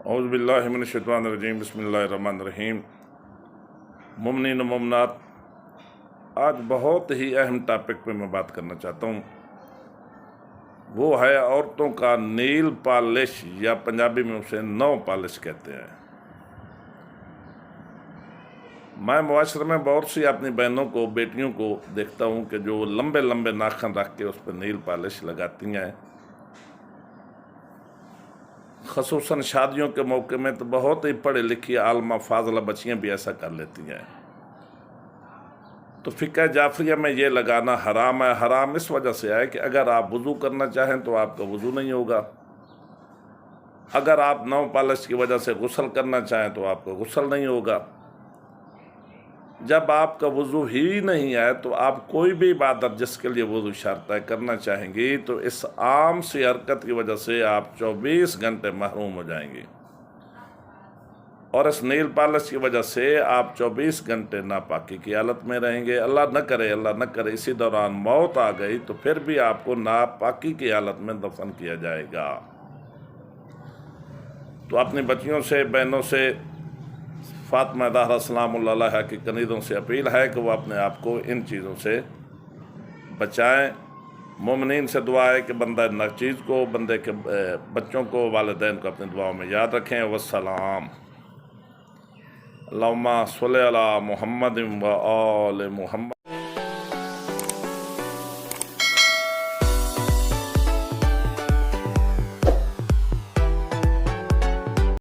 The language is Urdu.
اعوذ باللہ من الشیطان الرجیم بسم اللہ الرحمن الرحیم۔ مومنین و مومنات، آج بہت ہی اہم ٹاپک پہ میں بات کرنا چاہتا ہوں۔ وہ ہے عورتوں کا نیل پالش، یا پنجابی میں اسے نو پالش کہتے ہیں۔ میں معاشرے میں بہت سی اپنی بہنوں کو، بیٹیوں کو دیکھتا ہوں کہ جو لمبے لمبے ناخن رکھ کے اس پہ نیل پالش لگاتی ہیں۔ خصوصاً شادیوں کے موقع میں تو بہت ہی پڑھی لکھی عالمہ فاضلہ بچیاں بھی ایسا کر لیتی ہیں۔ تو فقہ جعفریہ میں یہ لگانا حرام ہے۔ حرام اس وجہ سے ہے کہ اگر آپ وضو کرنا چاہیں تو آپ کا وضو نہیں ہوگا، اگر آپ نو پالش کی وجہ سے غسل کرنا چاہیں تو آپ کا غسل نہیں ہوگا۔ جب آپ کا وضو ہی نہیں ہے تو آپ کوئی بھی عبادت جس کے لیے وضو شرط ہے کرنا چاہیں گی تو اس عام سی حرکت کی وجہ سے آپ 24 گھنٹے محروم ہو جائیں گے، اور اس نیل پالش کی وجہ سے آپ 24 گھنٹے ناپاکی کی حالت میں رہیں گے۔ اللہ نہ کرے اسی دوران موت آ گئی تو پھر بھی آپ کو ناپاکی کی حالت میں دفن کیا جائے گا۔ تو اپنی بچیوں سے، بہنوں سے، فاطمہ زہرا سلام اللہ علیہا کی کنیزوں سے اپیل ہے کہ وہ اپنے آپ کو ان چیزوں سے بچائیں۔ مومنین سے دعا ہے کہ بندہ ناچیز کو، بندے کے بچوں کو، والدین کو اپنی دعاؤں میں یاد رکھیں۔ والسلام۔ اللہم صلی علی محمد و آل محمد۔